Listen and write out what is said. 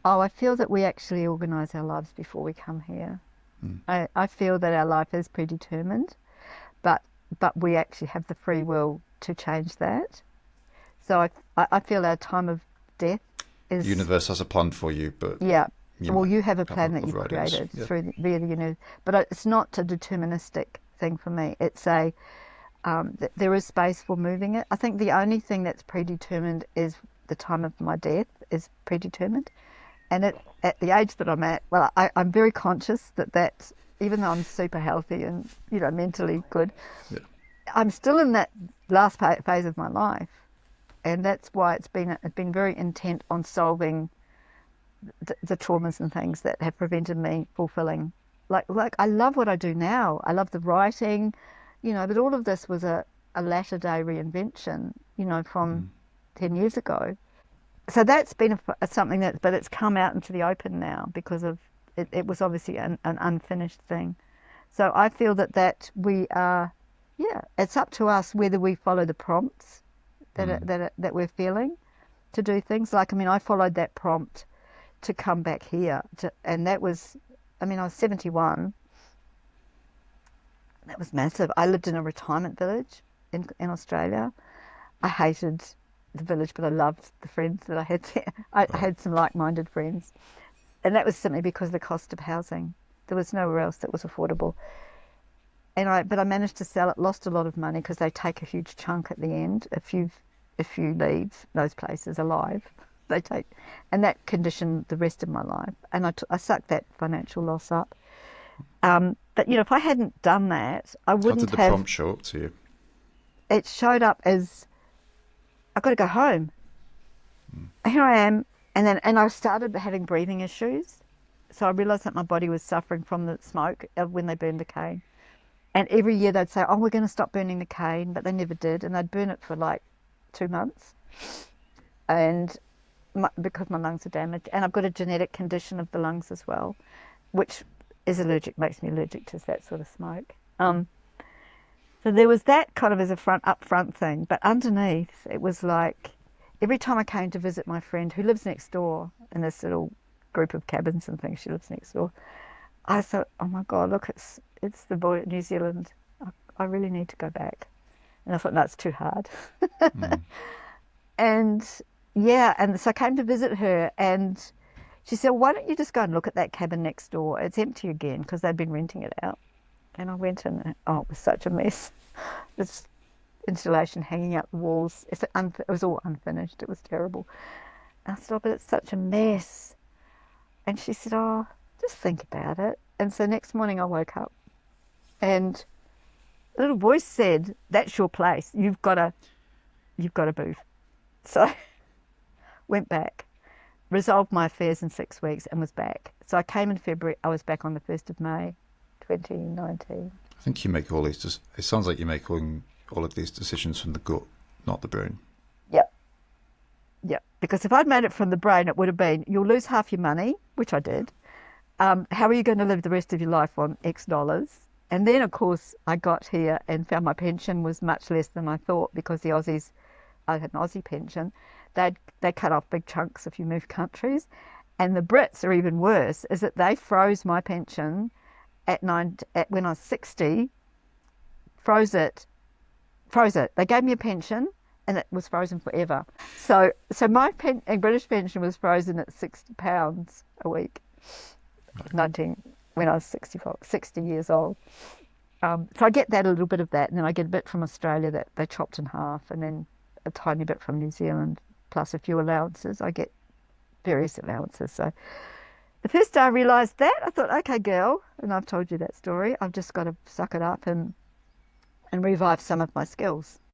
Oh, I feel that we actually organise our lives before we come here. Mm. I feel that our life is predetermined, but we actually have the free will to change that. So I feel our time of death The is, universe has a plan for you, but yeah. you Well, might you have a have plan that you've other ideas. created Yeah. via the universe, but it's not a deterministic thing for me. It's a there is space for moving it. I think the only thing that's predetermined is the time of my death is predetermined. And at the age that I'm at, well, I'm very conscious that even though I'm super healthy and, mentally good, Yeah. I'm still in that last phase of my life. And that's why it's been very intent on solving the traumas and things that have prevented me fulfilling. Like I love what I do now. I love the writing, but all of this was a latter day reinvention, from Mm. 10 years ago. So that's been something but it's come out into the open now because of it was obviously an unfinished thing. So I feel that we are, yeah, it's up to us whether we follow the prompts Mm. that we're feeling to do things. Like, I mean, I followed that prompt to come back here and that was, I mean, I was 71. That was massive. I lived in a retirement village in Australia. I hated the village, but I loved the friends that I had there. I Right. had some like-minded friends, and that was simply because of the cost of housing. There was nowhere else that was affordable. But I managed to sell it. Lost a lot of money because they take a huge chunk at the end. If you leave those places alive, they take, and that conditioned the rest of my life. And I sucked that financial loss up. But if I hadn't done that, I How did wouldn't the have. prompt show up to you? It showed up as I've got to go home. Mm. Here I am, and I started having breathing issues. So I realised that my body was suffering from the smoke of when they burned the cane. And every year they'd say, "Oh, we're going to stop burning the cane," but they never did, and they'd burn it for like 2 months, and because my lungs are damaged, and I've got a genetic condition of the lungs as well, which makes me allergic to that sort of smoke. So there was that kind of as a upfront thing, but underneath it was like every time I came to visit my friend who lives next door in this little group of cabins and things, she lives next door. I thought, oh my God, look, it's the boy at New Zealand. I really need to go back. And I thought, no, it's too hard. Mm. And yeah, and so I came to visit her and she said, why don't you just go and look at that cabin next door? It's empty again because they'd been renting it out. And I went in, and oh, it was such a mess. This insulation hanging out the walls, it was all unfinished. It was terrible. And I said, oh, but it's such a mess. And she said, oh, just think about it. And so next morning I woke up and a little voice said, that's your place. You've got to move. So went back, resolved my affairs in 6 weeks and was back. So I came in February. I was back on the 1st of May, 2019. I think you make all these. It sounds like you're making all of these decisions from the gut, not the brain. Yep. Yep. Because if I'd made it from the brain, it would have been, you'll lose half your money, which I did. How are you going to live the rest of your life on X dollars? And then, of course, I got here and found my pension was much less than I thought because I had an Aussie pension. They cut off big chunks if you move countries. And the Brits are even worse, is that they froze my pension when I was 60, froze it. They gave me a pension and it was frozen forever. So my British pension was frozen at £60 a week. 19 when I was 60 years old. So I get a little bit of that, and then I get a bit from Australia that they chopped in half, and then a tiny bit from New Zealand, plus a few allowances. I get various allowances. So the first day I realised that, I thought, okay, girl, and I've told you that story. I've just got to suck it up and revive some of my skills.